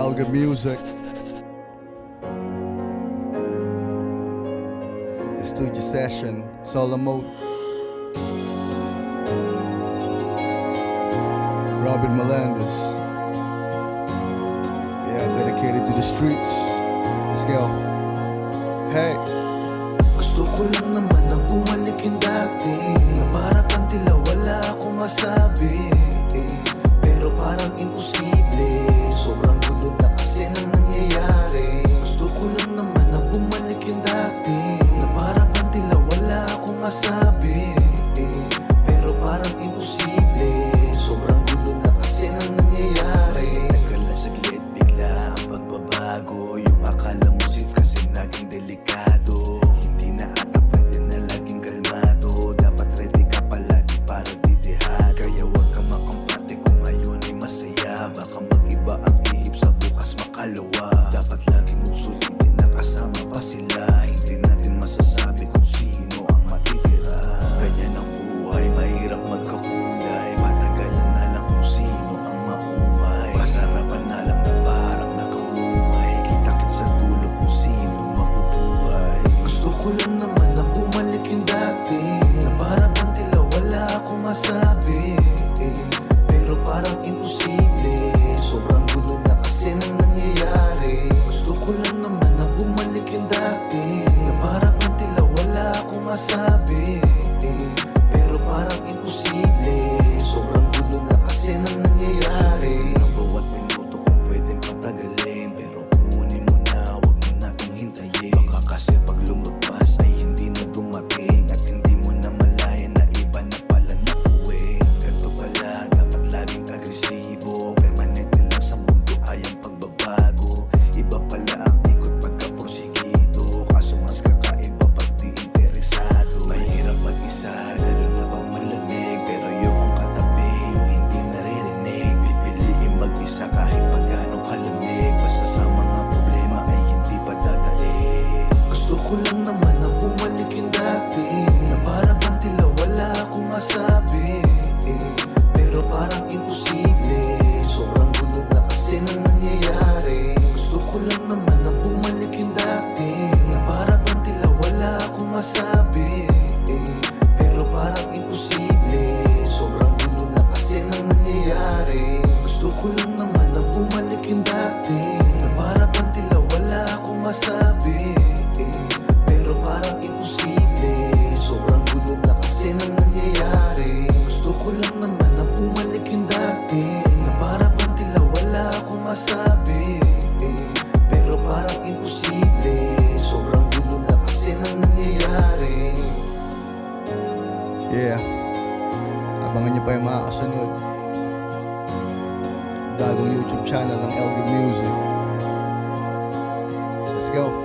Elga Music. The studio session, solo mode. Robin Melendez. Yeah, dedicated to the streets. Let's go. Hey. Gusto ko lang naman na bumalik yung dati, na para kang tila wala akong masabi, pero parang imposible. Sobrang gulo na kasi nang nangyayari. Gusto ko lang naman na bumalik yung dati, na para kang tila wala akong masabi, pero parang imposible. Sobrang gulo na kasi nang nangyayari. Tagal na saglit, bigla ang pagbabago. Yung akala mo safe kasi naging delikado. Hindi na ata pwede na laging kalmado. Dapat ready ka palagi para ditihad. Kaya huwag kang makampate kung ngayon ay masaya. Baka mag-iba ang ihip sa bukas makalawa. Dapat lagi mong sulitin na kasama pa sila. Hindi natin masasabi kung sino ang matitira. Ganyan ang buhay, mahirap magkakulay. Patagalan na lang kung sino ang maumay. Masarapan na lang na parang nakamumay. Kita-kit sa dulo kung sino mabubuhay. Gusto ko lang naman na bumalik yung dati, na para bang tila wala akong masabi, pero parang imposible. Sobrang gulo na kasi nang nangyayari. Gusto ko lang naman na bumalik yung dati, na para bang tila wala akong masabi, pero parang imposible. Sobrang gulo na kasi nang nangyayari. Ang bawat minuto kung pwedeng patagalin, pero kunin mo na, huwag mo nating hintayin. Baka kasi pag lumagpas ay hindi na dumating, at hindi mo na malayan na iba na pala nakuwi. Ganto pala, dapat laging agresibo. Permanente lang sa mundo ay ang pagbabago. Iba pala ang ikot pagkaporsigido, kaso mas kakaiba pag di interesado. Mahirap mag-isa, lalo na pag malamig, pero yung katabi, yung hindi naririnig. Pipiliin mag-isa kahit pa gano'ng kalamig, basta sa mga problema ay hindi pa dadaig. Gusto ko lang naman na bumalik yung dati, na para bang tila wala akong masabi, pero parang imposible. Sobrang gulo na kasi nang nangyayari. Gusto ko lang naman na bumalik yung dati, na para bang tila wala akong masabi, pero parang imposible. Sobrang gulo na kasi nang nangyayari. Gusto ko lang naman na bumalik yung dati, na para bang tila wala akong masabi, pero parang imposible. Sobrang gulo na kasi nang nangyayari. Gusto ko lang naman na bumalik yung dati, na para bang tila wala akong masabi, pero parang imposible. Sobrang gulo na kasi nang nangyayari. Yeah. Abangan niyo pa yung mga kasunod. Bagong YouTube channel ng Elga Music. Let's go.